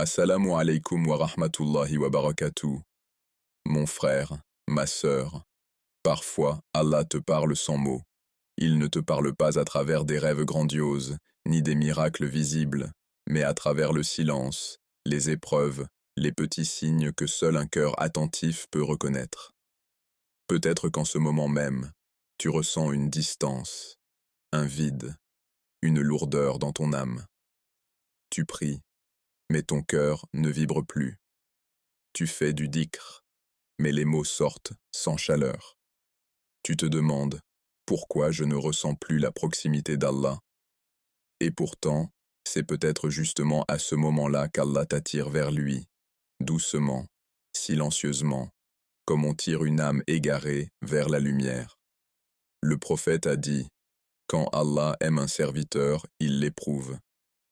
Assalamu alaikum wa rahmatullahi wa barakatuh. Mon frère, ma sœur, parfois Allah te parle sans mots. Il ne te parle pas à travers des rêves grandioses, ni des miracles visibles, mais à travers le silence, les épreuves, les petits signes que seul un cœur attentif peut reconnaître. Peut-être qu'en ce moment même, tu ressens une distance, un vide, une lourdeur dans ton âme. Tu pries, mais ton cœur ne vibre plus. Tu fais du dhikr, mais les mots sortent sans chaleur. Tu te demandes pourquoi je ne ressens plus la proximité d'Allah. Et pourtant, c'est peut-être justement à ce moment-là qu'Allah t'attire vers lui, doucement, silencieusement, comme on tire une âme égarée vers la lumière. Le prophète a dit « Quand Allah aime un serviteur, il l'éprouve »,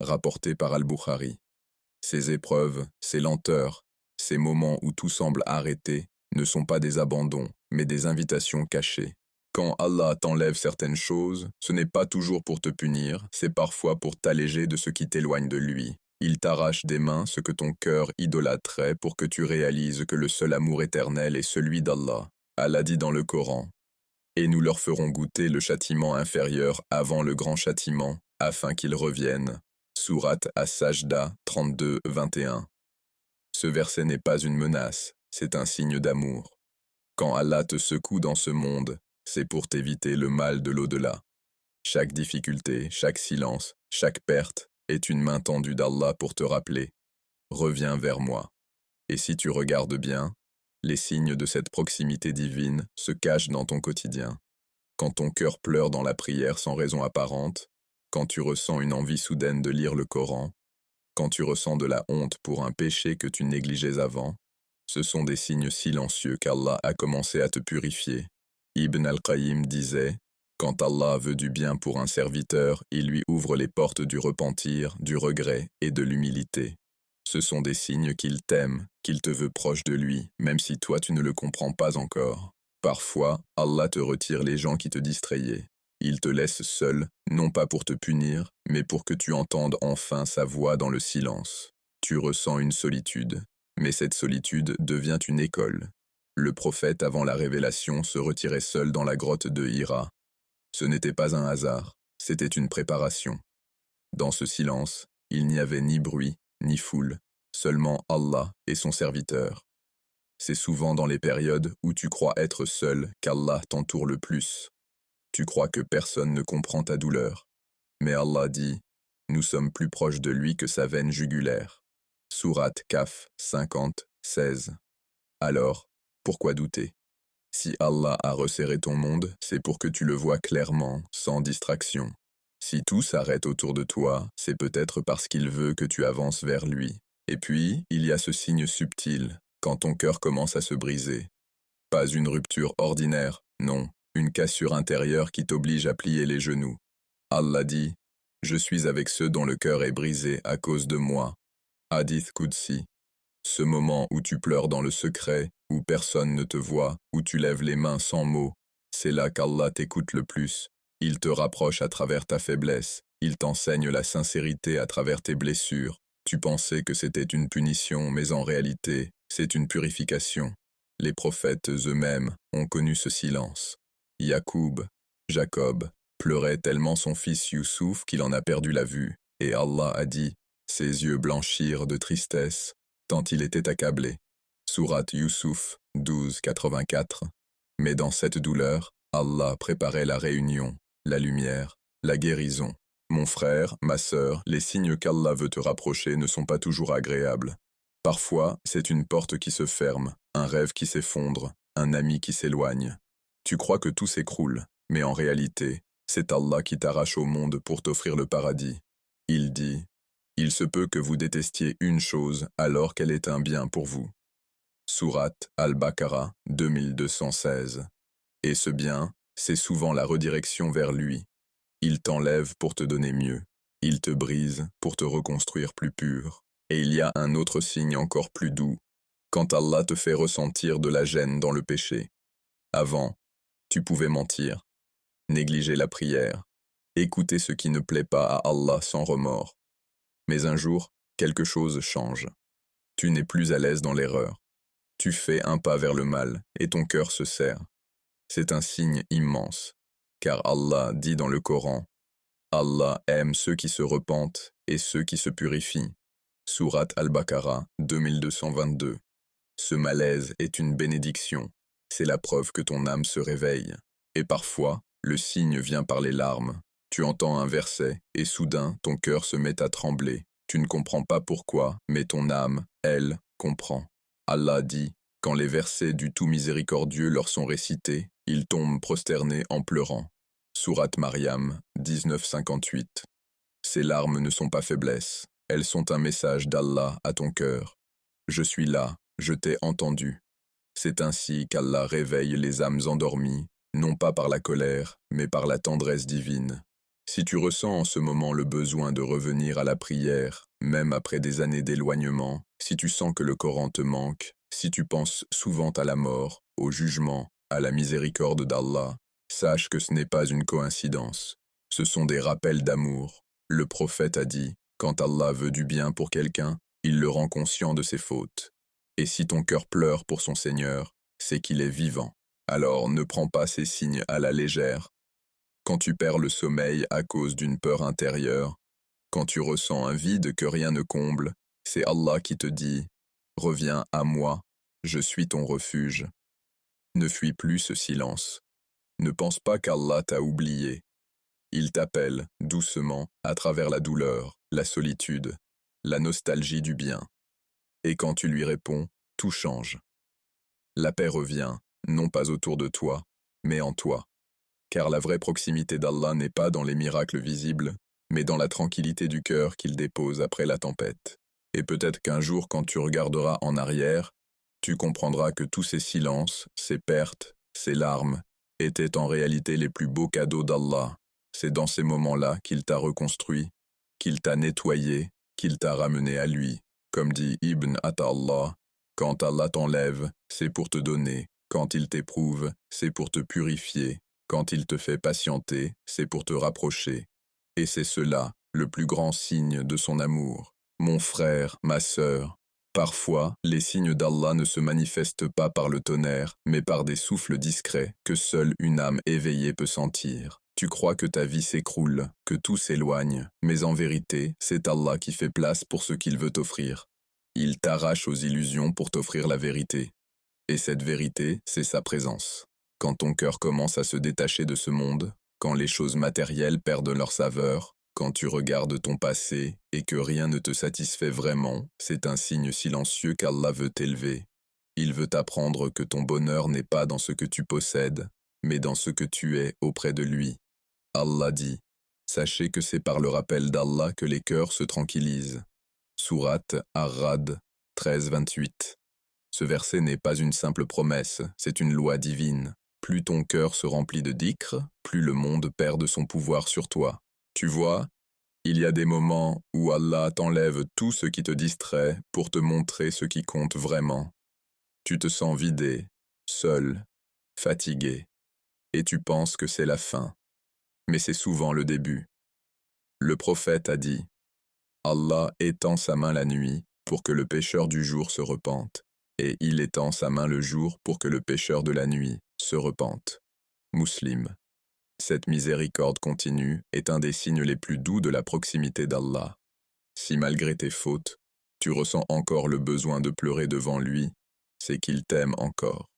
rapporté par Al-Bukhari. Ces épreuves, ces lenteurs, ces moments où tout semble arrêté, ne sont pas des abandons, mais des invitations cachées. Quand Allah t'enlève certaines choses, ce n'est pas toujours pour te punir, c'est parfois pour t'alléger de ce qui t'éloigne de lui. Il t'arrache des mains ce que ton cœur idolâtrait pour que tu réalises que le seul amour éternel est celui d'Allah. Allah dit dans le Coran « Et nous leur ferons goûter le châtiment inférieur avant le grand châtiment, afin qu'ils reviennent. » Sourate As-Sajda 32-21. Ce verset n'est pas une menace, c'est un signe d'amour. Quand Allah te secoue dans ce monde, c'est pour t'éviter le mal de l'au-delà. Chaque difficulté, chaque silence, chaque perte est une main tendue d'Allah pour te rappeler « Reviens vers moi ». Et si tu regardes bien, les signes de cette proximité divine se cachent dans ton quotidien. Quand ton cœur pleure dans la prière sans raison apparente, quand tu ressens une envie soudaine de lire le Coran, quand tu ressens de la honte pour un péché que tu négligeais avant, ce sont des signes silencieux qu'Allah a commencé à te purifier. Ibn al-Qayyim disait « Quand Allah veut du bien pour un serviteur, il lui ouvre les portes du repentir, du regret et de l'humilité. Ce sont des signes qu'il t'aime, qu'il te veut proche de lui, même si toi tu ne le comprends pas encore. Parfois, Allah te retire les gens qui te distrayaient. Il te laisse seul, non pas pour te punir, mais pour que tu entendes enfin sa voix dans le silence. Tu ressens une solitude, mais cette solitude devient une école. Le prophète, avant la révélation, se retirait seul dans la grotte de Hira. Ce n'était pas un hasard, c'était une préparation. Dans ce silence, il n'y avait ni bruit, ni foule, seulement Allah et son serviteur. C'est souvent dans les périodes où tu crois être seul qu'Allah t'entoure le plus. Tu crois que personne ne comprend ta douleur. Mais Allah dit « Nous sommes plus proches de lui que sa veine jugulaire ». Sourate Kaf 50-16. Alors, pourquoi douter? Si Allah a resserré ton monde, c'est pour que tu le vois clairement, sans distraction. Si tout s'arrête autour de toi, c'est peut-être parce qu'il veut que tu avances vers lui. Et puis, il y a ce signe subtil, quand ton cœur commence à se briser. Pas une rupture ordinaire, non. Une cassure intérieure qui t'oblige à plier les genoux. Allah dit « Je suis avec ceux dont le cœur est brisé à cause de moi ». Hadith Qudsi. Ce moment où tu pleures dans le secret, où personne ne te voit, où tu lèves les mains sans mots, c'est là qu'Allah t'écoute le plus. Il te rapproche à travers ta faiblesse. Il t'enseigne la sincérité à travers tes blessures. Tu pensais que c'était une punition, mais en réalité, c'est une purification. Les prophètes eux-mêmes ont connu ce silence. Yacoub, Jacob, pleurait tellement son fils Youssouf qu'il en a perdu la vue, et Allah a dit « Ses yeux blanchirent de tristesse, tant il était accablé ». Sourate Youssouf 12-84. Mais dans cette douleur, Allah préparait la réunion, la lumière, la guérison. Mon frère, ma sœur, les signes qu'Allah veut te rapprocher ne sont pas toujours agréables. Parfois, c'est une porte qui se ferme, un rêve qui s'effondre, un ami qui s'éloigne. Tu crois que tout s'écroule, mais en réalité, c'est Allah qui t'arrache au monde pour t'offrir le paradis. Il dit « Il se peut que vous détestiez une chose alors qu'elle est un bien pour vous. » Sourate Al-Baqarah 2216. Et ce bien, c'est souvent la redirection vers lui. Il t'enlève pour te donner mieux. Il te brise pour te reconstruire plus pur. Et il y a un autre signe encore plus doux, quand Allah te fait ressentir de la gêne dans le péché. Avant, tu pouvais mentir, négliger la prière, écouter ce qui ne plaît pas à Allah sans remords. Mais un jour, quelque chose change. Tu n'es plus à l'aise dans l'erreur. Tu fais un pas vers le mal, et ton cœur se serre. C'est un signe immense, car Allah dit dans le Coran, Allah aime ceux qui se repentent et ceux qui se purifient. Sourate Al-Baqarah 2222. Ce malaise est une bénédiction. C'est la preuve que ton âme se réveille. Et parfois, le signe vient par les larmes. Tu entends un verset, et soudain, ton cœur se met à trembler. Tu ne comprends pas pourquoi, mais ton âme, elle, comprend. Allah dit, quand les versets du Tout Miséricordieux leur sont récités, ils tombent prosternés en pleurant. Sourate Maryam 1958. Ces larmes ne sont pas faiblesse, elles sont un message d'Allah à ton cœur. Je suis là, je t'ai entendu. C'est ainsi qu'Allah réveille les âmes endormies, non pas par la colère, mais par la tendresse divine. Si tu ressens en ce moment le besoin de revenir à la prière, même après des années d'éloignement, si tu sens que le Coran te manque, si tu penses souvent à la mort, au jugement, à la miséricorde d'Allah, sache que ce n'est pas une coïncidence. Ce sont des rappels d'amour. Le prophète a dit, quand Allah veut du bien pour quelqu'un, il le rend conscient de ses fautes. Et si ton cœur pleure pour son Seigneur, c'est qu'il est vivant. Alors ne prends pas ces signes à la légère. Quand tu perds le sommeil à cause d'une peur intérieure, quand tu ressens un vide que rien ne comble, c'est Allah qui te dit « Reviens à moi, je suis ton refuge ». Ne fuis plus ce silence. Ne pense pas qu'Allah t'a oublié. Il t'appelle, doucement, à travers la douleur, la solitude, la nostalgie du bien. Et quand tu lui réponds, tout change. La paix revient, non pas autour de toi, mais en toi. Car la vraie proximité d'Allah n'est pas dans les miracles visibles, mais dans la tranquillité du cœur qu'il dépose après la tempête. Et peut-être qu'un jour, quand tu regarderas en arrière, tu comprendras que tous ces silences, ces pertes, ces larmes, étaient en réalité les plus beaux cadeaux d'Allah. C'est dans ces moments-là qu'il t'a reconstruit, qu'il t'a nettoyé, qu'il t'a ramené à lui. Comme dit Ibn Ata'Allah, quand Allah t'enlève, c'est pour te donner. Quand il t'éprouve, c'est pour te purifier. Quand il te fait patienter, c'est pour te rapprocher. Et c'est cela, le plus grand signe de son amour. Mon frère, ma sœur, parfois, les signes d'Allah ne se manifestent pas par le tonnerre, mais par des souffles discrets que seule une âme éveillée peut sentir. Tu crois que ta vie s'écroule, que tout s'éloigne, mais en vérité, c'est Allah qui fait place pour ce qu'il veut t'offrir. Il t'arrache aux illusions pour t'offrir la vérité. Et cette vérité, c'est sa présence. Quand ton cœur commence à se détacher de ce monde, quand les choses matérielles perdent leur saveur, quand tu regardes ton passé et que rien ne te satisfait vraiment, c'est un signe silencieux qu'Allah veut t'élever. Il veut t'apprendre que ton bonheur n'est pas dans ce que tu possèdes, mais dans ce que tu es auprès de lui. Allah dit, sachez que c'est par le rappel d'Allah que les cœurs se tranquillisent. Sourate Ar-Ra'd 13-28. Ce verset n'est pas une simple promesse, c'est une loi divine. Plus ton cœur se remplit de dhikr, plus le monde perd de son pouvoir sur toi. Tu vois, il y a des moments où Allah t'enlève tout ce qui te distrait pour te montrer ce qui compte vraiment. Tu te sens vidé, seul, fatigué, et tu penses que c'est la fin. Mais c'est souvent le début. Le prophète a dit, Allah étend sa main la nuit pour que le pécheur du jour se repente, et il étend sa main le jour pour que le pécheur de la nuit se repente. Muslim. Cette miséricorde continue est un des signes les plus doux de la proximité d'Allah. Si malgré tes fautes, tu ressens encore le besoin de pleurer devant lui, c'est qu'il t'aime encore.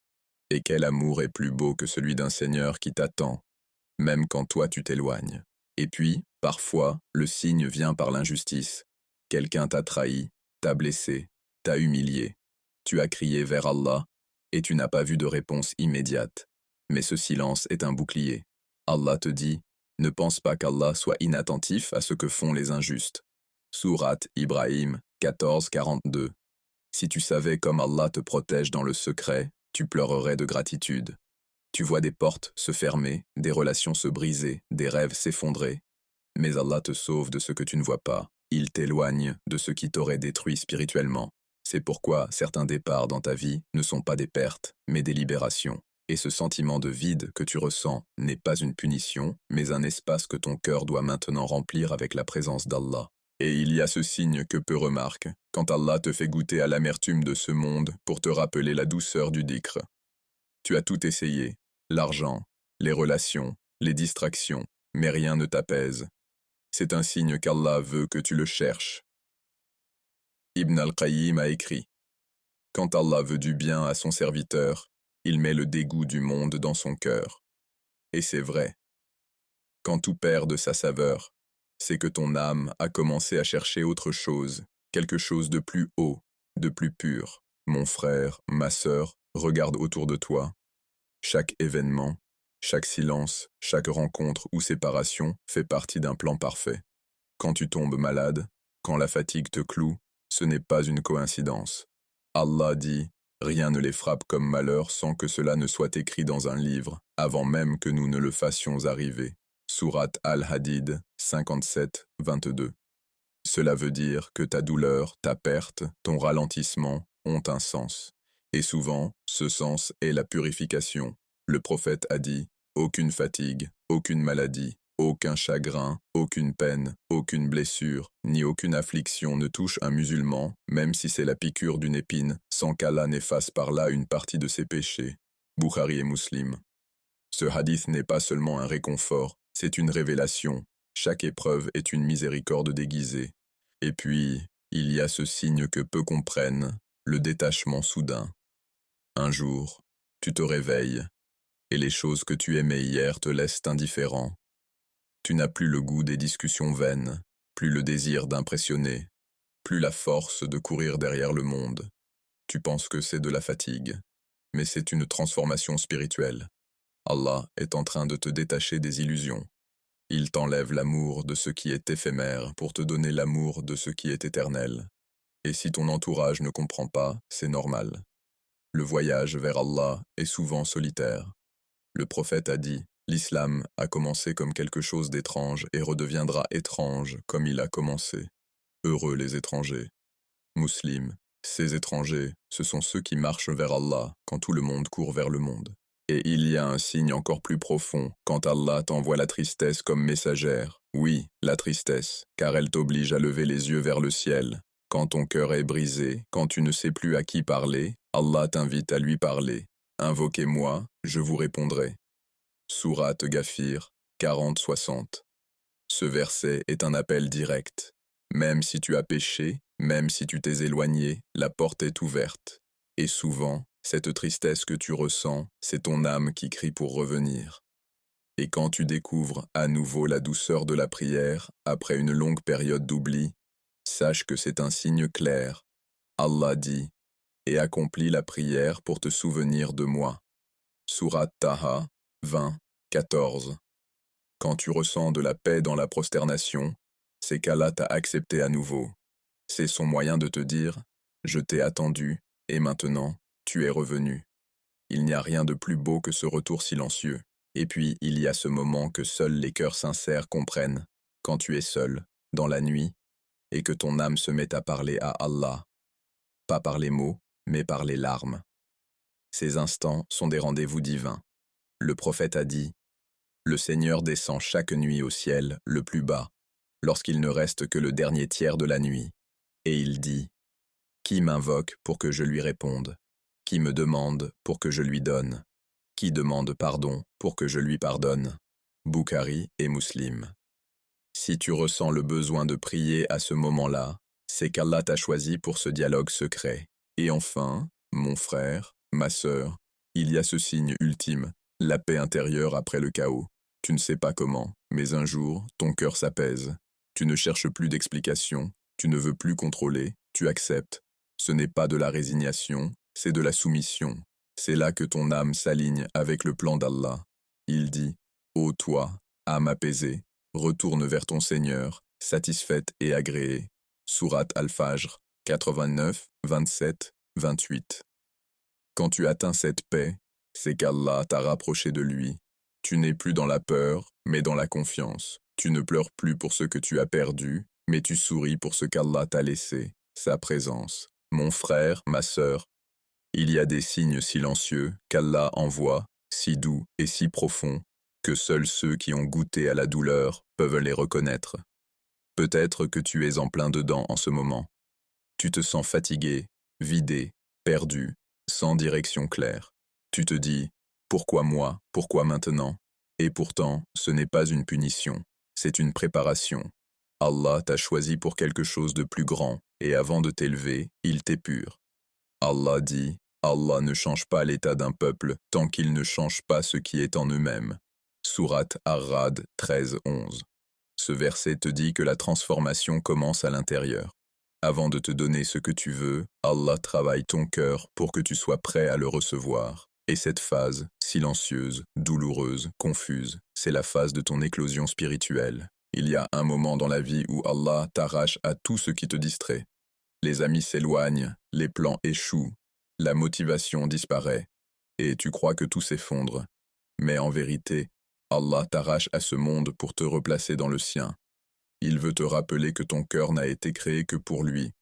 Et quel amour est plus beau que celui d'un Seigneur qui t'attend, même quand toi tu t'éloignes. Et puis, parfois, le signe vient par l'injustice. Quelqu'un t'a trahi, t'a blessé, t'a humilié. Tu as crié vers Allah, et tu n'as pas vu de réponse immédiate. Mais ce silence est un bouclier. Allah te dit, ne pense pas qu'Allah soit inattentif à ce que font les injustes. Sourate Ibrahim 14-42. Si tu savais comme Allah te protège dans le secret, tu pleurerais de gratitude. Tu vois des portes se fermer, des relations se briser, des rêves s'effondrer. Mais Allah te sauve de ce que tu ne vois pas. Il t'éloigne de ce qui t'aurait détruit spirituellement. C'est pourquoi certains départs dans ta vie ne sont pas des pertes, mais des libérations. Et ce sentiment de vide que tu ressens n'est pas une punition, mais un espace que ton cœur doit maintenant remplir avec la présence d'Allah. Et il y a ce signe que peu remarquent, quand Allah te fait goûter à l'amertume de ce monde pour te rappeler la douceur du dhikr. Tu as tout essayé, l'argent, les relations, les distractions, mais rien ne t'apaise. C'est un signe qu'Allah veut que tu le cherches. Ibn al-Qayyim a écrit: quand Allah veut du bien à son serviteur, il met le dégoût du monde dans son cœur. Et c'est vrai. Quand tout perd de sa saveur, c'est que ton âme a commencé à chercher autre chose, quelque chose de plus haut, de plus pur. Mon frère, ma sœur, regarde autour de toi. Chaque événement, chaque silence, chaque rencontre ou séparation fait partie d'un plan parfait. Quand tu tombes malade, quand la fatigue te cloue, ce n'est pas une coïncidence. Allah dit: rien ne les frappe comme malheur sans que cela ne soit écrit dans un livre, avant même que nous ne le fassions arriver. Sourate Al-Hadid 57, 22. Cela veut dire que ta douleur, ta perte, ton ralentissement ont un sens. Et souvent, ce sens est la purification. Le prophète a dit: aucune fatigue, aucune maladie, aucun chagrin, aucune peine, aucune blessure, ni aucune affliction ne touche un musulman, même si c'est la piqûre d'une épine, sans qu'Allah n'efface par là une partie de ses péchés. Bukhari et Muslim. Ce hadith n'est pas seulement un réconfort, c'est une révélation. Chaque épreuve est une miséricorde déguisée. Et puis, il y a ce signe que peu comprennent, le détachement soudain. Un jour, tu te réveilles, et les choses que tu aimais hier te laissent indifférent. Tu n'as plus le goût des discussions vaines, plus le désir d'impressionner, plus la force de courir derrière le monde. Tu penses que c'est de la fatigue, mais c'est une transformation spirituelle. Allah est en train de te détacher des illusions. Il t'enlève l'amour de ce qui est éphémère pour te donner l'amour de ce qui est éternel. Et si ton entourage ne comprend pas, c'est normal. Le voyage vers Allah est souvent solitaire. Le prophète a dit: l'islam a commencé comme quelque chose d'étrange et redeviendra étrange comme il a commencé. Heureux les étrangers. Muslims, ces étrangers, ce sont ceux qui marchent vers Allah quand tout le monde court vers le monde. Et il y a un signe encore plus profond quand Allah t'envoie la tristesse comme messagère. Oui, la tristesse, car elle t'oblige à lever les yeux vers le ciel. Quand ton cœur est brisé, quand tu ne sais plus à qui parler, Allah t'invite à lui parler. Invoquez-moi, je vous répondrai. Sourate Ghafir 40-60. Ce verset est un appel direct. Même si tu as péché, même si tu t'es éloigné, la porte est ouverte. Et souvent, cette tristesse que tu ressens, c'est ton âme qui crie pour revenir. Et quand tu découvres à nouveau la douceur de la prière, après une longue période d'oubli, sache que c'est un signe clair. Allah dit: et accomplis la prière pour te souvenir de moi. Sourate Taha 20, 14. Quand tu ressens de la paix dans la prosternation, c'est qu'Allah t'a accepté à nouveau. C'est son moyen de te dire: je t'ai attendu, et maintenant, tu es revenu. Il n'y a rien de plus beau que ce retour silencieux. Et puis, il y a ce moment que seuls les cœurs sincères comprennent, quand tu es seul, dans la nuit, et que ton âme se met à parler à Allah. Pas par les mots, mais par les larmes. Ces instants sont des rendez-vous divins. Le prophète a dit: le Seigneur descend chaque nuit au ciel, le plus bas, lorsqu'il ne reste que le dernier tiers de la nuit. Et il dit: qui m'invoque pour que je lui réponde? Qui me demande pour que je lui donne? Qui demande pardon pour que je lui pardonne? Bukhari et Muslim. Si tu ressens le besoin de prier à ce moment-là, c'est qu'Allah t'a choisi pour ce dialogue secret. Et enfin, mon frère, ma sœur, il y a ce signe ultime, la paix intérieure après le chaos. Tu ne sais pas comment, mais un jour, ton cœur s'apaise. Tu ne cherches plus d'explications, tu ne veux plus contrôler, tu acceptes. Ce n'est pas de la résignation, c'est de la soumission. C'est là que ton âme s'aligne avec le plan d'Allah. Il dit: ô toi, âme apaisée, retourne vers ton Seigneur, satisfaite et agréée. Sourate Al-Fajr 89, 27, 28. Quand tu atteins cette paix, c'est qu'Allah t'a rapproché de lui. Tu n'es plus dans la peur, mais dans la confiance. Tu ne pleures plus pour ce que tu as perdu, mais tu souris pour ce qu'Allah t'a laissé, sa présence. Mon frère, ma sœur, il y a des signes silencieux qu'Allah envoie, si doux et si profonds, que seuls ceux qui ont goûté à la douleur peuvent les reconnaître. Peut-être que tu es en plein dedans en ce moment. Tu te sens fatigué, vidé, perdu, sans direction claire. Tu te dis, pourquoi moi, pourquoi maintenant? Et pourtant, ce n'est pas une punition, c'est une préparation. Allah t'a choisi pour quelque chose de plus grand, et avant de t'élever, il t'épure. Allah dit, Allah ne change pas l'état d'un peuple tant qu'il ne change pas ce qui est en eux-mêmes. Sourate Ar-Ra'd 13-11. Ce verset te dit que la transformation commence à l'intérieur. Avant de te donner ce que tu veux, Allah travaille ton cœur pour que tu sois prêt à le recevoir. Et cette phase, silencieuse, douloureuse, confuse, c'est la phase de ton éclosion spirituelle. Il y a un moment dans la vie où Allah t'arrache à tout ce qui te distrait. Les amis s'éloignent, les plans échouent, la motivation disparaît, et tu crois que tout s'effondre. Mais en vérité, Allah t'arrache à ce monde pour te replacer dans le sien. Il veut te rappeler que ton cœur n'a été créé que pour lui.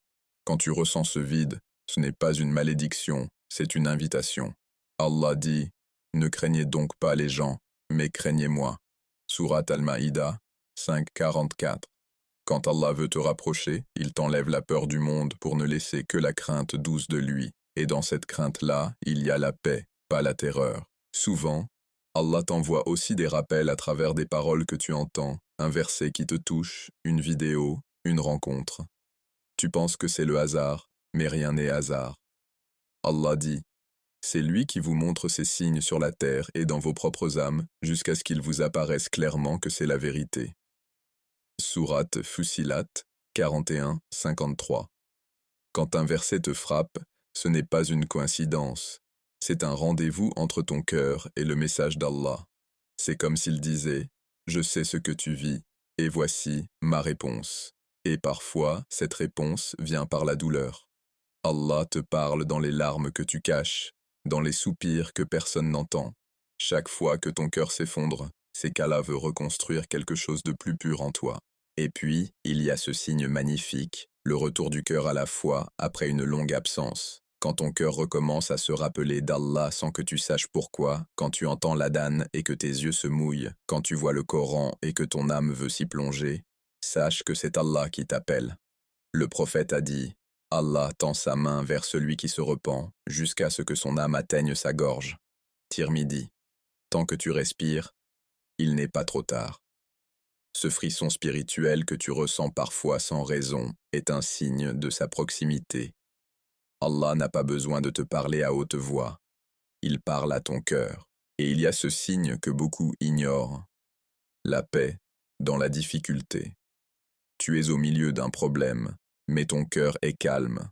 Quand tu ressens ce vide, ce n'est pas une malédiction, c'est une invitation. Allah dit, « Ne craignez donc pas les gens, mais craignez-moi. » Sourate Al-Maïda 5:44. Quand Allah veut te rapprocher, il t'enlève la peur du monde pour ne laisser que la crainte douce de lui. Et dans cette crainte-là, il y a la paix, pas la terreur. Souvent, Allah t'envoie aussi des rappels à travers des paroles que tu entends, un verset qui te touche, une vidéo, une rencontre. Tu penses que c'est le hasard, mais rien n'est hasard. Allah dit, c'est lui qui vous montre ces signes sur la terre et dans vos propres âmes, jusqu'à ce qu'il vous apparaisse clairement que c'est la vérité. Sourate Fussilat 41-53. Quand un verset te frappe, ce n'est pas une coïncidence. C'est un rendez-vous entre ton cœur et le message d'Allah. C'est comme s'il disait, « Je sais ce que tu vis, et voici ma réponse. » Et parfois, cette réponse vient par la douleur. Allah te parle dans les larmes que tu caches, dans les soupirs que personne n'entend. Chaque fois que ton cœur s'effondre, c'est qu'Allah veut reconstruire quelque chose de plus pur en toi. Et puis, il y a ce signe magnifique, le retour du cœur à la foi après une longue absence. Quand ton cœur recommence à se rappeler d'Allah sans que tu saches pourquoi, quand tu entends l'adhan et que tes yeux se mouillent, quand tu vois le Coran et que ton âme veut s'y plonger, sache que c'est Allah qui t'appelle. Le prophète a dit, Allah tend sa main vers celui qui se repent, jusqu'à ce que son âme atteigne sa gorge. Tirmidhi. Tant que tu respires, il n'est pas trop tard. Ce frisson spirituel que tu ressens parfois sans raison est un signe de sa proximité. Allah n'a pas besoin de te parler à haute voix. Il parle à ton cœur. Et il y a ce signe que beaucoup ignorent. La paix dans la difficulté. Tu es au milieu d'un problème, mais ton cœur est calme.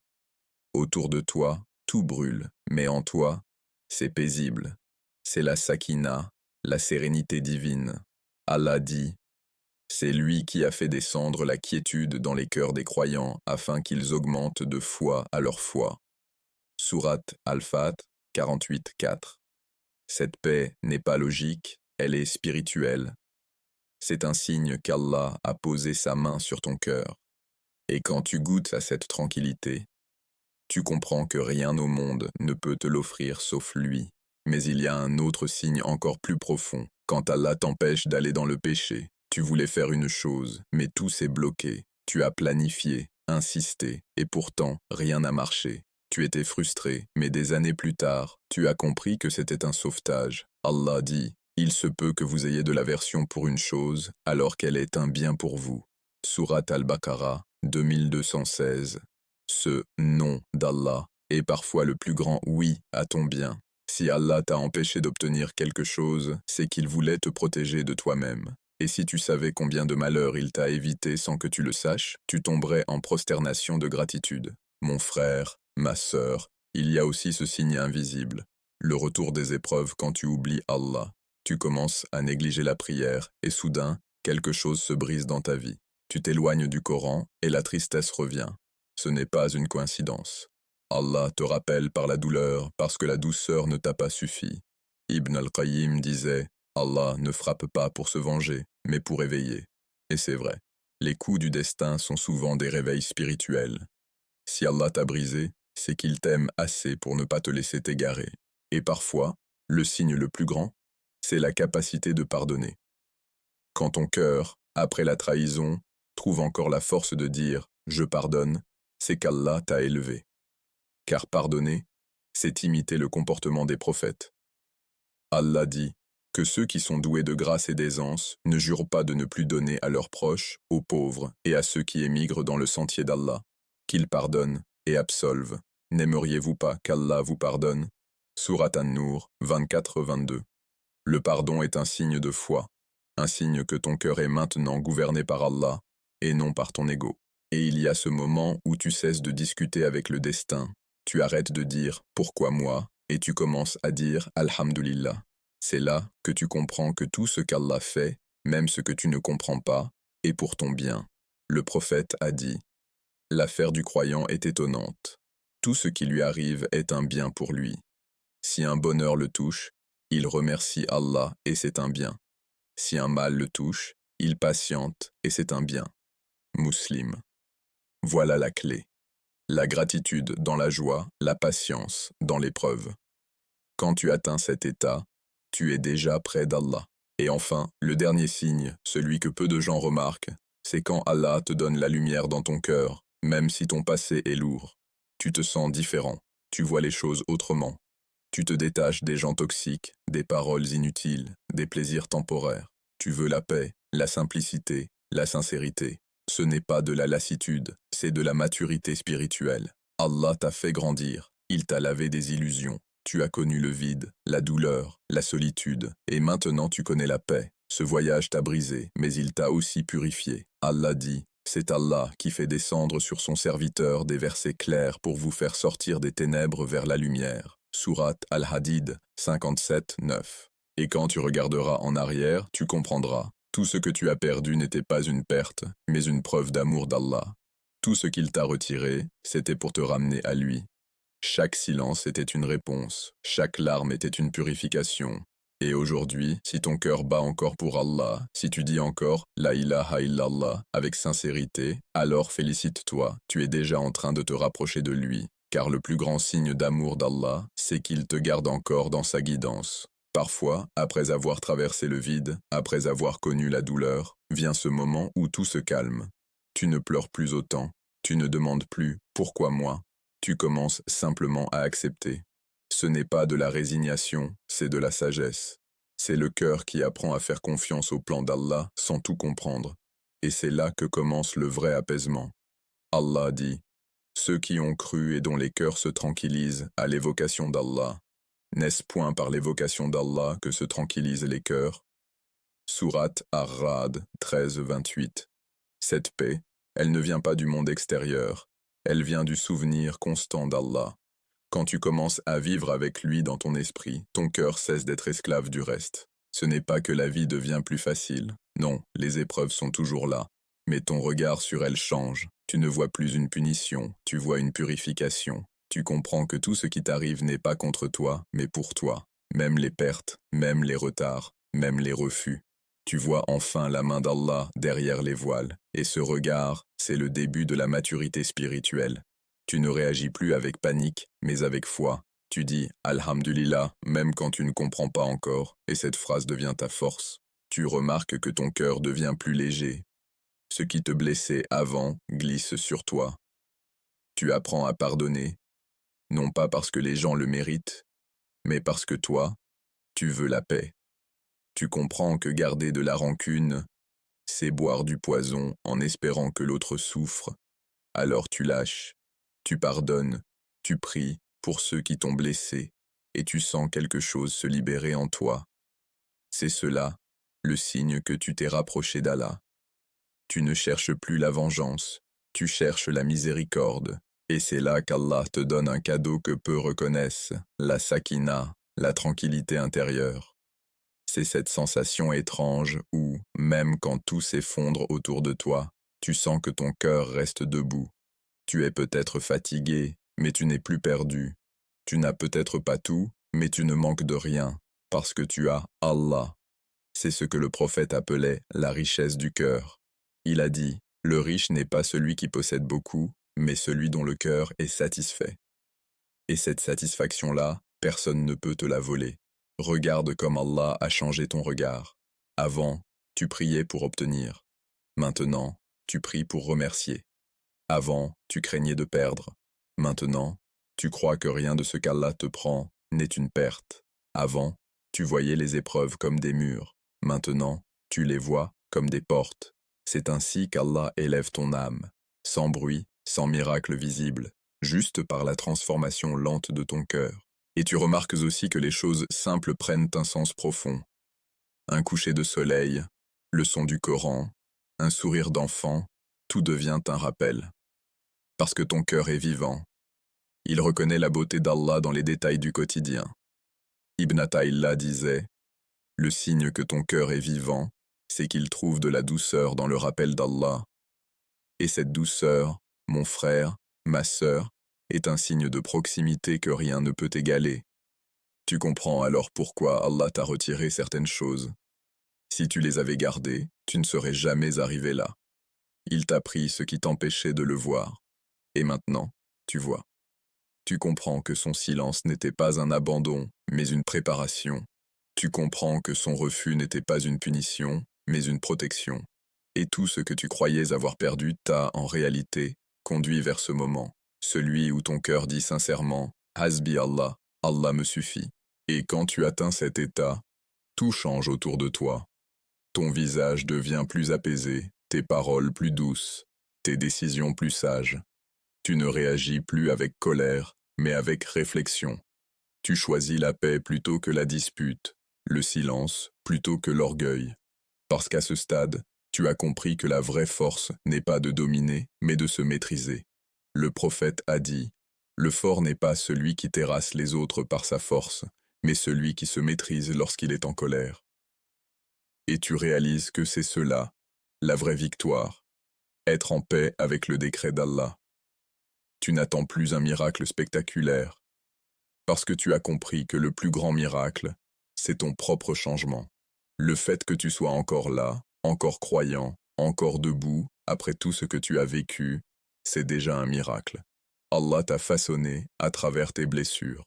Autour de toi, tout brûle, mais en toi, c'est paisible. C'est la sakina, la sérénité divine. Allah dit, c'est lui qui a fait descendre la quiétude dans les cœurs des croyants afin qu'ils augmentent de foi à leur foi. Sourate Al-Fat 48:4. Cette paix n'est pas logique, elle est spirituelle. C'est un signe qu'Allah a posé sa main sur ton cœur. Et quand tu goûtes à cette tranquillité, tu comprends que rien au monde ne peut te l'offrir sauf lui. Mais il y a un autre signe encore plus profond. Quand Allah t'empêche d'aller dans le péché, tu voulais faire une chose, mais tout s'est bloqué. Tu as planifié, insisté, et pourtant rien n'a marché. Tu étais frustré, mais des années plus tard, tu as compris que c'était un sauvetage. Allah dit, il se peut que vous ayez de l'aversion pour une chose, alors qu'elle est un bien pour vous. Sourate Al-Baqarah 2216. Ce « nom » d'Allah est parfois le plus grand « oui » à ton bien. Si Allah t'a empêché d'obtenir quelque chose, c'est qu'il voulait te protéger de toi-même. Et si tu savais combien de malheurs il t'a évité sans que tu le saches, tu tomberais en prosternation de gratitude. Mon frère, ma sœur, il y a aussi ce signe invisible, le retour des épreuves quand tu oublies Allah. Tu commences à négliger la prière et soudain, quelque chose se brise dans ta vie. Tu t'éloignes du Coran et la tristesse revient. Ce n'est pas une coïncidence. Allah te rappelle par la douleur parce que la douceur ne t'a pas suffi. Ibn al-Qayyim disait « Allah ne frappe pas pour se venger, mais pour éveiller ». Et c'est vrai, les coups du destin sont souvent des réveils spirituels. Si Allah t'a brisé, c'est qu'il t'aime assez pour ne pas te laisser t'égarer. Et parfois, le signe le plus grand, c'est la capacité de pardonner. Quand ton cœur, après la trahison, trouve encore la force de dire « je pardonne », c'est qu'Allah t'a élevé. Car pardonner, c'est imiter le comportement des prophètes. Allah dit que ceux qui sont doués de grâce et d'aisance ne jurent pas de ne plus donner à leurs proches, aux pauvres et à ceux qui émigrent dans le sentier d'Allah, qu'ils pardonnent et absolvent. N'aimeriez-vous pas qu'Allah vous pardonne? Sourate An-Nur 24-22. Le pardon est un signe de foi, un signe que ton cœur est maintenant gouverné par Allah et non par ton ego. Et il y a ce moment où tu cesses de discuter avec le destin, tu arrêtes de dire « pourquoi moi ?» et tu commences à dire « Alhamdulillah ». C'est là que tu comprends que tout ce qu'Allah fait, même ce que tu ne comprends pas, est pour ton bien. Le prophète a dit « L'affaire du croyant est étonnante. Tout ce qui lui arrive est un bien pour lui. Si un bonheur le touche, il remercie Allah et c'est un bien. Si un mal le touche, il patiente et c'est un bien. » Muslim. Voilà la clé. La gratitude dans la joie, la patience dans l'épreuve. Quand tu atteins cet état, tu es déjà près d'Allah. Et enfin, le dernier signe, celui que peu de gens remarquent, c'est quand Allah te donne la lumière dans ton cœur, même si ton passé est lourd. Tu te sens différent, tu vois les choses autrement. Tu te détaches des gens toxiques, des paroles inutiles, des plaisirs temporaires. Tu veux la paix, la simplicité, la sincérité. Ce n'est pas de la lassitude, c'est de la maturité spirituelle. Allah t'a fait grandir, il t'a lavé des illusions. Tu as connu le vide, la douleur, la solitude, et maintenant tu connais la paix. Ce voyage t'a brisé, mais il t'a aussi purifié. Allah dit, c'est Allah qui fait descendre sur son serviteur des versets clairs pour vous faire sortir des ténèbres vers la lumière. Sourate Al-Hadid 57-9. Et quand tu regarderas en arrière, tu comprendras. Tout ce que tu as perdu n'était pas une perte, mais une preuve d'amour d'Allah. Tout ce qu'il t'a retiré, c'était pour te ramener à lui. Chaque silence était une réponse, chaque larme était une purification. Et aujourd'hui, si ton cœur bat encore pour Allah, si tu dis encore « La ilaha illallah » avec sincérité, alors félicite-toi, tu es déjà en train de te rapprocher de lui. Car le plus grand signe d'amour d'Allah, c'est qu'il te garde encore dans sa guidance. Parfois, après avoir traversé le vide, après avoir connu la douleur, vient ce moment où tout se calme. Tu ne pleures plus autant, tu ne demandes plus « Pourquoi moi ?» Tu commences simplement à accepter. Ce n'est pas de la résignation, c'est de la sagesse. C'est le cœur qui apprend à faire confiance au plan d'Allah sans tout comprendre. Et c'est là que commence le vrai apaisement. Allah dit, « Ceux qui ont cru et dont les cœurs se tranquillisent à l'évocation d'Allah. N'est-ce point par l'évocation d'Allah que se tranquillisent les cœurs ?» Sourate Ar-Ra'd 13-28. Cette paix, elle ne vient pas du monde extérieur. Elle vient du souvenir constant d'Allah. Quand tu commences à vivre avec lui dans ton esprit, ton cœur cesse d'être esclave du reste. Ce n'est pas que la vie devient plus facile. Non, les épreuves sont toujours là. Mais ton regard sur elles change. Tu ne vois plus une punition, tu vois une purification. Tu comprends que tout ce qui t'arrive n'est pas contre toi, mais pour toi. Même les pertes, même les retards, même les refus. Tu vois enfin la main d'Allah derrière les voiles, et ce regard, c'est le début de la maturité spirituelle. Tu ne réagis plus avec panique, mais avec foi. Tu dis « Alhamdulillah » même quand tu ne comprends pas encore, et cette phrase devient ta force. Tu remarques que ton cœur devient plus léger. Ce qui te blessait avant glisse sur toi. Tu apprends à pardonner, non pas parce que les gens le méritent, mais parce que toi, tu veux la paix. Tu comprends que garder de la rancune, c'est boire du poison en espérant que l'autre souffre. Alors tu lâches, tu pardonnes, tu pries pour ceux qui t'ont blessé, et tu sens quelque chose se libérer en toi. C'est cela, le signe que tu t'es rapproché d'Allah. Tu ne cherches plus la vengeance, tu cherches la miséricorde. Et c'est là qu'Allah te donne un cadeau que peu reconnaissent, la sakina, la tranquillité intérieure. C'est cette sensation étrange où, même quand tout s'effondre autour de toi, tu sens que ton cœur reste debout. Tu es peut-être fatigué, mais tu n'es plus perdu. Tu n'as peut-être pas tout, mais tu ne manques de rien, parce que tu as Allah. C'est ce que le prophète appelait la richesse du cœur. Il a dit, le riche n'est pas celui qui possède beaucoup, mais celui dont le cœur est satisfait. Et cette satisfaction-là, personne ne peut te la voler. Regarde comme Allah a changé ton regard. Avant, tu priais pour obtenir. Maintenant, tu pries pour remercier. Avant, tu craignais de perdre. Maintenant, tu crois que rien de ce qu'Allah te prend n'est une perte. Avant, tu voyais les épreuves comme des murs. Maintenant, tu les vois comme des portes. C'est ainsi qu'Allah élève ton âme, sans bruit, sans miracle visible, juste par la transformation lente de ton cœur. Et tu remarques aussi que les choses simples prennent un sens profond. Un coucher de soleil, le son du Coran, un sourire d'enfant, tout devient un rappel. Parce que ton cœur est vivant. Il reconnaît la beauté d'Allah dans les détails du quotidien. Ibn Athaïllah disait, « Le signe que ton cœur est vivant, c'est qu'il trouve de la douceur dans le rappel d'Allah. Et cette douceur, mon frère, ma sœur, est un signe de proximité que rien ne peut égaler. Tu comprends alors pourquoi Allah t'a retiré certaines choses. Si tu les avais gardées, tu ne serais jamais arrivé là. Il t'a pris ce qui t'empêchait de le voir. Et maintenant, tu vois. Tu comprends que son silence n'était pas un abandon, mais une préparation. Tu comprends que son refus n'était pas une punition, mais une protection. Et tout ce que tu croyais avoir perdu t'a, en réalité, conduit vers ce moment, celui où ton cœur dit sincèrement « Hasbi Allah, Allah me suffit ». Et quand tu atteins cet état, tout change autour de toi. Ton visage devient plus apaisé, tes paroles plus douces, tes décisions plus sages. Tu ne réagis plus avec colère, mais avec réflexion. Tu choisis la paix plutôt que la dispute, le silence plutôt que l'orgueil. Parce qu'à ce stade, tu as compris que la vraie force n'est pas de dominer, mais de se maîtriser. Le prophète a dit, « Le fort n'est pas celui qui terrasse les autres par sa force, mais celui qui se maîtrise lorsqu'il est en colère. » Et tu réalises que c'est cela, la vraie victoire, être en paix avec le décret d'Allah. Tu n'attends plus un miracle spectaculaire, parce que tu as compris que le plus grand miracle, c'est ton propre changement. Le fait que tu sois encore là, encore croyant, encore debout, après tout ce que tu as vécu, c'est déjà un miracle. Allah t'a façonné à travers tes blessures.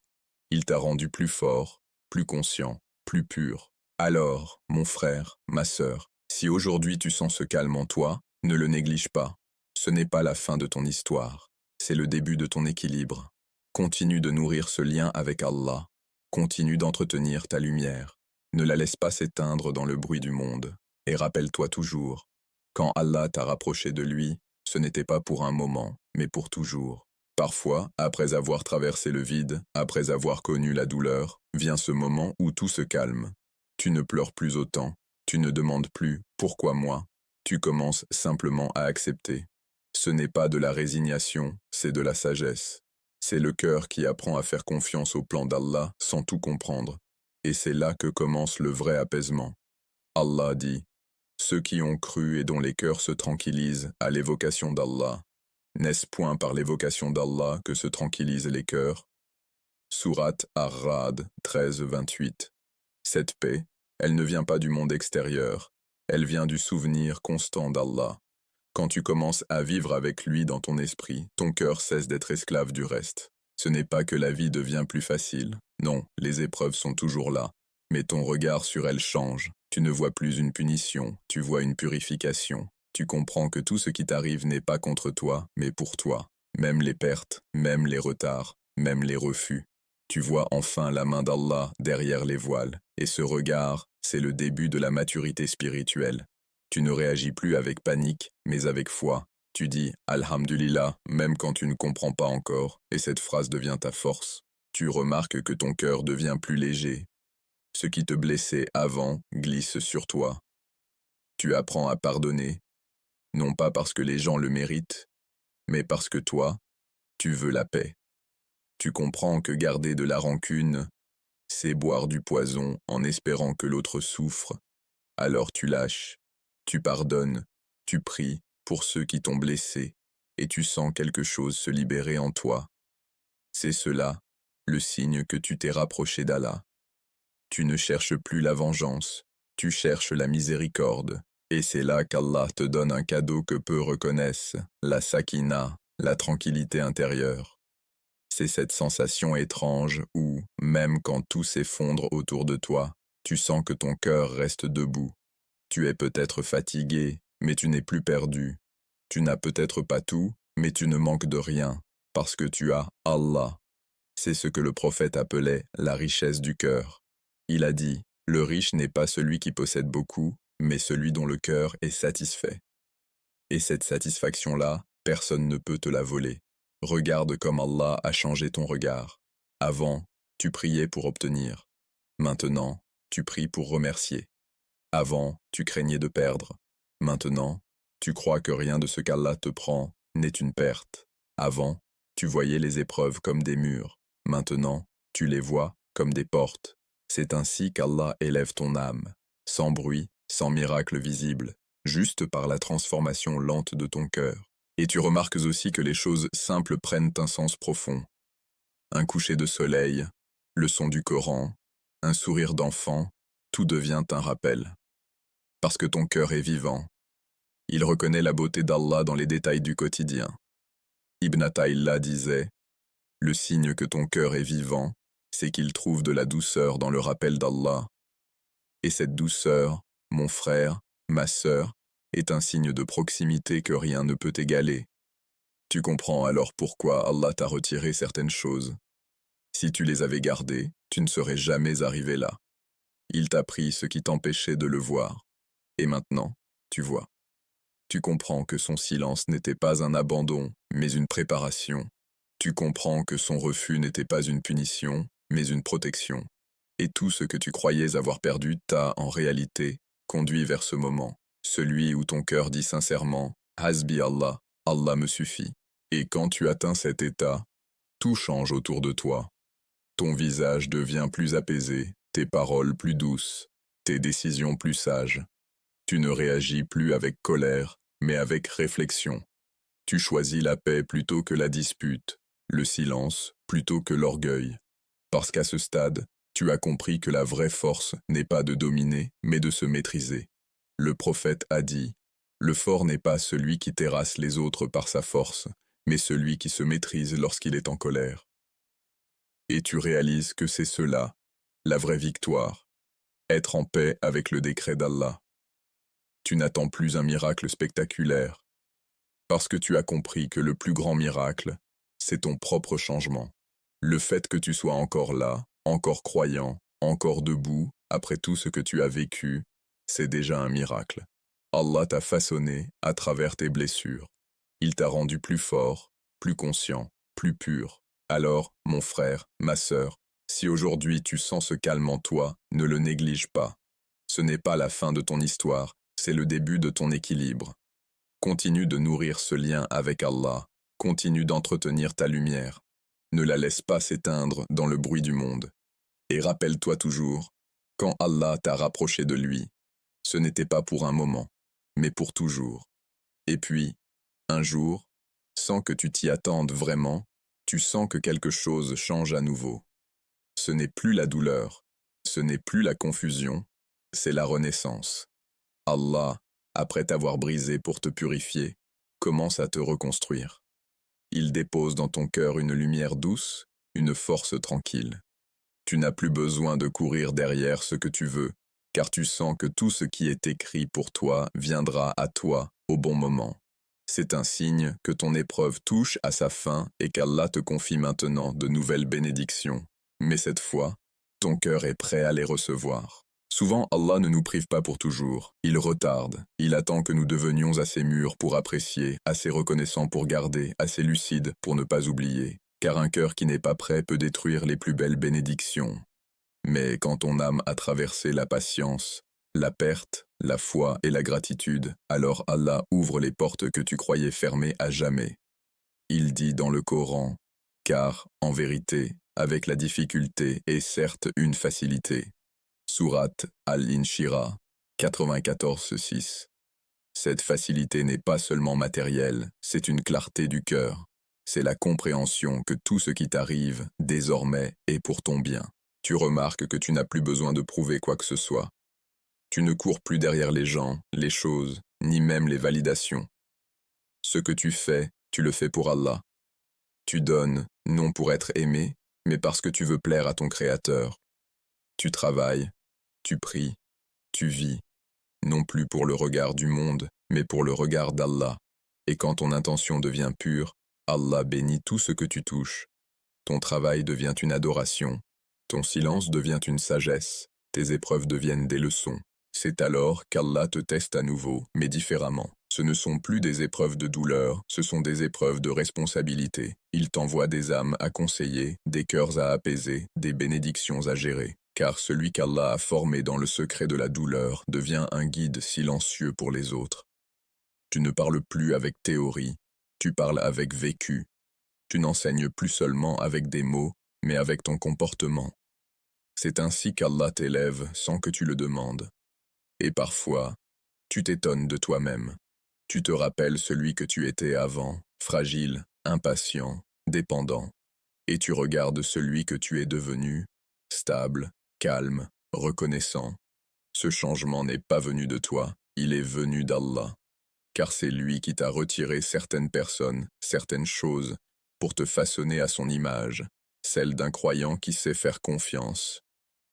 Il t'a rendu plus fort, plus conscient, plus pur. Alors, mon frère, ma sœur, si aujourd'hui tu sens ce calme en toi, ne le néglige pas. Ce n'est pas la fin de ton histoire, c'est le début de ton équilibre. Continue de nourrir ce lien avec Allah. Continue d'entretenir ta lumière. Ne la laisse pas s'éteindre dans le bruit du monde. Et rappelle-toi toujours, quand Allah t'a rapproché de lui, ce n'était pas pour un moment, mais pour toujours. Parfois, après avoir traversé le vide, après avoir connu la douleur, vient ce moment où tout se calme. Tu ne pleures plus autant, tu ne demandes plus « pourquoi moi ?» Tu commences simplement à accepter. Ce n'est pas de la résignation, c'est de la sagesse. C'est le cœur qui apprend à faire confiance au plan d'Allah sans tout comprendre. Et c'est là que commence le vrai apaisement. Allah dit, « Ceux qui ont cru et dont les cœurs se tranquillisent à l'évocation d'Allah. N'est-ce point par l'évocation d'Allah que se tranquillisent les cœurs ?» Sourate Ar-Ra'd 13-28. Cette paix, elle ne vient pas du monde extérieur, elle vient du souvenir constant d'Allah. Quand tu commences à vivre avec lui dans ton esprit, ton cœur cesse d'être esclave du reste. Ce n'est pas que la vie devient plus facile, non, les épreuves sont toujours là, mais ton regard sur elles change. Tu ne vois plus une punition, tu vois une purification. Tu comprends que tout ce qui t'arrive n'est pas contre toi, mais pour toi. Même les pertes, même les retards, même les refus. Tu vois enfin la main d'Allah derrière les voiles, et ce regard, c'est le début de la maturité spirituelle. Tu ne réagis plus avec panique, mais avec foi. Tu dis « Alhamdulillah » même quand tu ne comprends pas encore, et cette phrase devient ta force. Tu remarques que ton cœur devient plus léger. Ce qui te blessait avant glisse sur toi. Tu apprends à pardonner, non pas parce que les gens le méritent, mais parce que toi, tu veux la paix. Tu comprends que garder de la rancune, c'est boire du poison en espérant que l'autre souffre. Alors tu lâches, tu pardonnes, tu pries pour ceux qui t'ont blessé, et tu sens quelque chose se libérer en toi. C'est cela, le signe que tu t'es rapproché d'Allah. Tu ne cherches plus la vengeance, tu cherches la miséricorde. Et c'est là qu'Allah te donne un cadeau que peu reconnaissent, la sakina, la tranquillité intérieure. C'est cette sensation étrange où, même quand tout s'effondre autour de toi, tu sens que ton cœur reste debout. Tu es peut-être fatigué, mais tu n'es plus perdu. Tu n'as peut-être pas tout, mais tu ne manques de rien, parce que tu as Allah. C'est ce que le prophète appelait la richesse du cœur. Il a dit, le riche n'est pas celui qui possède beaucoup, mais celui dont le cœur est satisfait. Et cette satisfaction-là, personne ne peut te la voler. Regarde comme Allah a changé ton regard. Avant, tu priais pour obtenir. Maintenant, tu pries pour remercier. Avant, tu craignais de perdre. Maintenant, tu crois que rien de ce qu'Allah te prend n'est une perte. Avant, tu voyais les épreuves comme des murs. Maintenant, tu les vois comme des portes. C'est ainsi qu'Allah élève ton âme, sans bruit, sans miracle visible, juste par la transformation lente de ton cœur. Et tu remarques aussi que les choses simples prennent un sens profond. Un coucher de soleil, le son du Coran, un sourire d'enfant, tout devient un rappel. Parce que ton cœur est vivant. Il reconnaît la beauté d'Allah dans les détails du quotidien. Ibn Athaïllah disait, « Le signe que ton cœur est vivant, c'est qu'il trouve de la douceur dans le rappel d'Allah. Et cette douceur, mon frère, ma sœur, est un signe de proximité que rien ne peut égaler. Tu comprends alors pourquoi Allah t'a retiré certaines choses. Si tu les avais gardées, tu ne serais jamais arrivé là. Il t'a pris ce qui t'empêchait de le voir. Et maintenant, tu vois. Tu comprends que son silence n'était pas un abandon, mais une préparation. Tu comprends que son refus n'était pas une punition, mais une protection. Et tout ce que tu croyais avoir perdu t'a, en réalité, conduit vers ce moment, celui où ton cœur dit sincèrement « Hasbi Allah, Allah me suffit ». Et quand tu atteins cet état, tout change autour de toi. Ton visage devient plus apaisé, tes paroles plus douces, tes décisions plus sages. Tu ne réagis plus avec colère, mais avec réflexion. Tu choisis la paix plutôt que la dispute, le silence plutôt que l'orgueil. Parce qu'à ce stade, tu as compris que la vraie force n'est pas de dominer, mais de se maîtriser. Le prophète a dit, « Le fort n'est pas celui qui terrasse les autres par sa force, mais celui qui se maîtrise lorsqu'il est en colère. » Et tu réalises que c'est cela, la vraie victoire, être en paix avec le décret d'Allah. Tu n'attends plus un miracle spectaculaire, parce que tu as compris que le plus grand miracle, c'est ton propre changement. Le fait que tu sois encore là, encore croyant, encore debout, après tout ce que tu as vécu, c'est déjà un miracle. Allah t'a façonné à travers tes blessures. Il t'a rendu plus fort, plus conscient, plus pur. Alors, mon frère, ma sœur, si aujourd'hui tu sens ce calme en toi, ne le néglige pas. Ce n'est pas la fin de ton histoire, c'est le début de ton équilibre. Continue de nourrir ce lien avec Allah, continue d'entretenir ta lumière. Ne la laisse pas s'éteindre dans le bruit du monde. Et rappelle-toi toujours, quand Allah t'a rapproché de lui, ce n'était pas pour un moment, mais pour toujours. Et puis, un jour, sans que tu t'y attendes vraiment, tu sens que quelque chose change à nouveau. Ce n'est plus la douleur, ce n'est plus la confusion, c'est la renaissance. Allah, après t'avoir brisé pour te purifier, commence à te reconstruire. Il dépose dans ton cœur une lumière douce, une force tranquille. Tu n'as plus besoin de courir derrière ce que tu veux, car tu sens que tout ce qui est écrit pour toi viendra à toi au bon moment. C'est un signe que ton épreuve touche à sa fin et qu'Allah te confie maintenant de nouvelles bénédictions. Mais cette fois, ton cœur est prêt à les recevoir. Souvent, Allah ne nous prive pas pour toujours. Il retarde. Il attend que nous devenions assez mûrs pour apprécier, assez reconnaissants pour garder, assez lucides pour ne pas oublier. Car un cœur qui n'est pas prêt peut détruire les plus belles bénédictions. Mais quand ton âme a traversé la patience, la perte, la foi et la gratitude, alors Allah ouvre les portes que tu croyais fermées à jamais. Il dit dans le Coran, « Car, en vérité, avec la difficulté est certes une facilité. » Sourate Al-Inshirah 94:6. Cette facilité n'est pas seulement matérielle, c'est une clarté du cœur. C'est la compréhension que tout ce qui t'arrive, désormais, est pour ton bien. Tu remarques que tu n'as plus besoin de prouver quoi que ce soit. Tu ne cours plus derrière les gens, les choses, ni même les validations. Ce que tu fais, tu le fais pour Allah. Tu donnes, non pour être aimé, mais parce que tu veux plaire à ton Créateur. Tu travailles, tu pries, tu vis, non plus pour le regard du monde, mais pour le regard d'Allah. Et quand ton intention devient pure, Allah bénit tout ce que tu touches. Ton travail devient une adoration. Ton silence devient une sagesse. Tes épreuves deviennent des leçons. C'est alors qu'Allah te teste à nouveau, mais différemment. Ce ne sont plus des épreuves de douleur, ce sont des épreuves de responsabilité. Il t'envoie des âmes à conseiller, des cœurs à apaiser, des bénédictions à gérer. Car celui qu'Allah a formé dans le secret de la douleur devient un guide silencieux pour les autres. Tu ne parles plus avec théorie, tu parles avec vécu. Tu n'enseignes plus seulement avec des mots, mais avec ton comportement. C'est ainsi qu'Allah t'élève sans que tu le demandes. Et parfois, tu t'étonnes de toi-même. Tu te rappelles celui que tu étais avant, fragile, impatient, dépendant. Et tu regardes celui que tu es devenu, stable, calme, reconnaissant. Ce changement n'est pas venu de toi, il est venu d'Allah. Car c'est lui qui t'a retiré certaines personnes, certaines choses, pour te façonner à son image, celle d'un croyant qui sait faire confiance.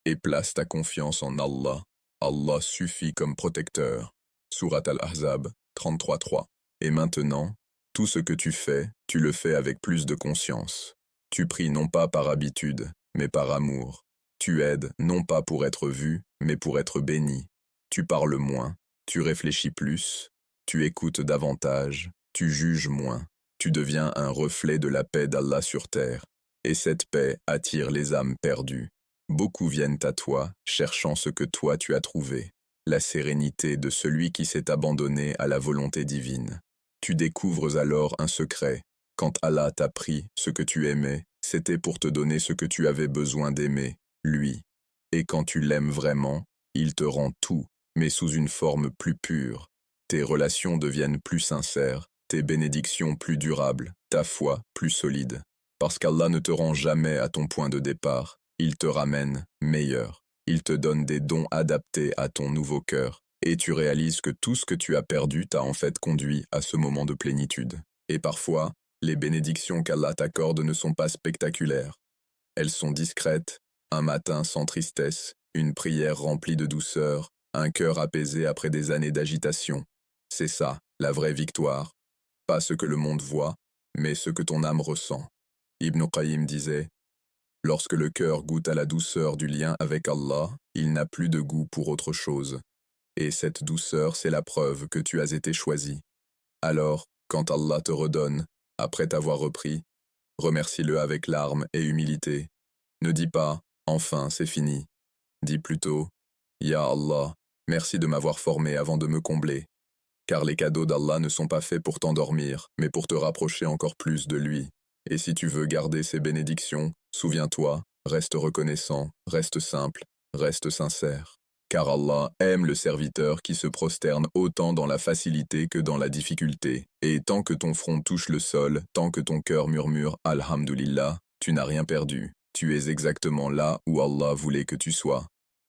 Et place ta confiance en Allah. Allah suffit comme protecteur. Surat Al-Ahzab 33.3. Et maintenant, tout ce que tu fais, tu le fais avec plus de conscience. Tu pries non pas par habitude, mais par amour. Tu aides non pas pour être vu, mais pour être béni. Tu parles moins, tu réfléchis plus, tu écoutes davantage, tu juges moins. Tu deviens un reflet de la paix d'Allah sur terre. Et cette paix attire les âmes perdues. Beaucoup viennent à toi, cherchant ce que toi tu as trouvé, la sérénité de celui qui s'est abandonné à la volonté divine. Tu découvres alors un secret. Quand Allah t'a pris ce que tu aimais, c'était pour te donner ce que tu avais besoin d'aimer, lui. Et quand tu l'aimes vraiment, il te rend tout, mais sous une forme plus pure. Tes relations deviennent plus sincères, tes bénédictions plus durables, ta foi plus solide. Parce qu'Allah ne te rend jamais à ton point de départ. Il te ramène meilleur. Il te donne des dons adaptés à ton nouveau cœur. Et tu réalises que tout ce que tu as perdu t'a en fait conduit à ce moment de plénitude. Et parfois, les bénédictions qu'Allah t'accorde ne sont pas spectaculaires. Elles sont discrètes, un matin sans tristesse, une prière remplie de douceur, un cœur apaisé après des années d'agitation. C'est ça, la vraie victoire. Pas ce que le monde voit, mais ce que ton âme ressent. Ibn Qayyim disait: lorsque le cœur goûte à la douceur du lien avec Allah, il n'a plus de goût pour autre chose. Et cette douceur, c'est la preuve que tu as été choisi. Alors, quand Allah te redonne, après t'avoir repris, remercie-le avec larmes et humilité. Ne dis pas « enfin, c'est fini ». Dis plutôt « Ya Allah, merci de m'avoir formé avant de me combler ». Car les cadeaux d'Allah ne sont pas faits pour t'endormir, mais pour te rapprocher encore plus de lui. Et si tu veux garder ses bénédictions, souviens-toi, reste reconnaissant, reste simple, reste sincère. Car Allah aime le serviteur qui se prosterne autant dans la facilité que dans la difficulté. Et tant que ton front touche le sol, tant que ton cœur murmure « Alhamdulillah », tu n'as rien perdu. Tu es exactement là où Allah voulait que tu sois.